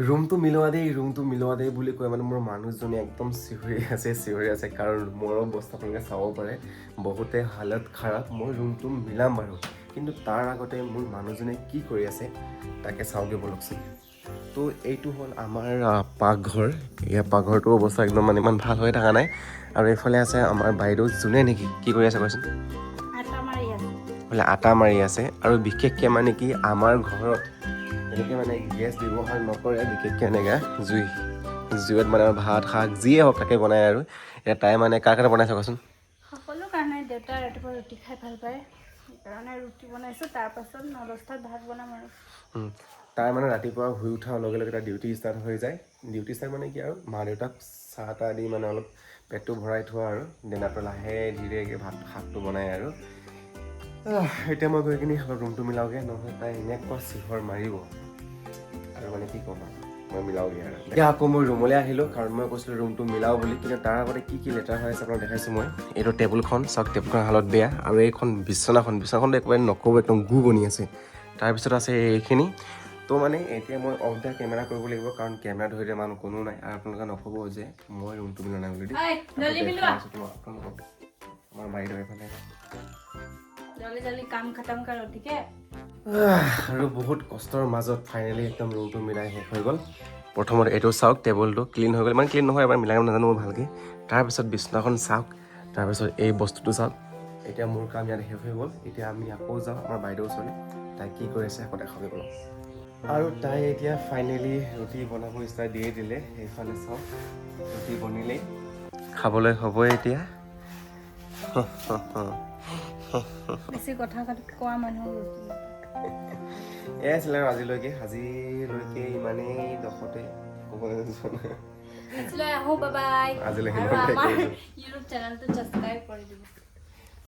ৰুমটো মিলোৱা দেই বুলি কৈ মানে মোৰ মানুহজনী একদম চিঞৰি আছে কাৰণ মোৰ অৱস্থা আপোনালোকে চাব পাৰে বহুতে হালত খাৰাপ। মই ৰুমটো মিলাম বাৰু, কিন্তু তাৰ আগতে মোৰ মানুহজনে কি কৰি আছে তাকে চাওঁগে বলকচোন। তো এইটো হ'ল আমাৰ পাকঘৰ। এয়া পাকঘৰটোৰ অৱস্থা একদম মানে ইমান ভাল হৈ থকা নাই। আৰু এইফালে আছে আমাৰ বাইদেউ যোনে নেকি কি কৰি আছে কোৱাচোন? বোলে আটা মাৰি আছে। আৰু বিশেষকৈ মানে কি আমাৰ ঘৰত এনেকৈ মানে গেছ ব্যৱহাৰ নকৰে, বিশেষকৈ এনেকৈ জুইত মানে ভাত শাক যিয়ে হওক তাকে বনায়। আৰু এতিয়া তাই মানে কাৰ কাৰণে বনাইছে কোৱাচোন? সকলো কাৰণে। দেউতা ৰাতিপুৱা ৰুটি খাই ভাল পায়, সেইকাৰণে ৰুটি বনাইছোঁ। তাৰপাছত 9-10টাত ভাত বনাম আৰু। তাই মানে ৰাতিপুৱা শুই উঠাৰ লগে লগে তাই ডিউটি ষ্টাৰ্ট হৈ যায়। ডিউটি ষ্টাৰ্ট মানে কি আৰু মা দেউতাক চাহ তাহ দি মানে অলপ পেটটো ভৰাই থোৱা আৰু দেনাটো লাহে ধীৰেকৈ শাকটো বনায়। আৰু এতিয়া মই গৈ কিনি ৰুমটো মিলাওঁগৈ, নহ'লে তাই এনেকুৱা চিঞৰ মাৰিব আৰু মানে কি ক'ম আৰু মই মিলাওঁগৈ। আৰু এতিয়া আকৌ মই ৰুমলৈ আহিলোঁ কাৰণ মই কৈছিলোঁ ৰুমটো মিলাওঁ বুলি, কিন্তু তাৰ আগতে কি লেতেৰা হৈ আছে আপোনাক দেখাইছোঁ মই। এইটো টেবুলখন চাওক, টেবুলখন হালত বেয়া। আৰু এইখন বিচনাখনটো একেবাৰে নক'ব, একদম গু বনি আছে। তাৰপিছত আছে এইখিনি। তো মানে এতিয়া মই অফ দ্য কেমেৰা কৰিব লাগিব কাৰণ কেমেৰা ধৰিলে মানুহ কোনো নাই। আৰু আপোনালোকে নক'ব যে মই ৰুমটো মিলোৱা নাই বুলি দেই। আমাৰ বাইদেউ এইফালে জল্দি কাম খতম কৰো, ঠিক আছে? আৰু বহুত কষ্টৰ মাজত ফাইনেলি একদম ৰুমটো মিলাই শেষ হৈ গ'ল। প্ৰথমত এইটো চাওক, টেবুলটো ক্লিন হৈ গ'ল। ইমান ক্লিন নহয়, এবাৰ মিলাই নাজানো মই ভালকৈ। তাৰপিছত বিচনাখন চাওক, তাৰপিছত এই বস্তুটো চাওক। এতিয়া মোৰ কাম ইয়াত শেষ হৈ গ'ল। এতিয়া আমি আকৌ যাওঁ আমাৰ বাইদেউৰ ওচৰলৈ। তাই কি কৰি আছে আকৌ দেখাবলৈ গ'ল। আৰু তাই এতিয়া ফাইনেলি ৰুটি বনাব ষ্টাৰ্ট দিয়ে দিলে। সেইফালে চাওক, ৰুটি বনিলেই খাবলৈ হ'বই এতিয়া। বেছি কথা কোৱা মানুহ এয়াই আছিলে আৰু আজিলৈকে ইমানেই দখতে ক'বলৈ আহো, বাই বাই। আজিলৈকে আৰু ইমানতে আমাৰ কৰিছোঁ। ইউটিউব চেনেলটো ছাবস্ক্ৰাইব কৰি দিব।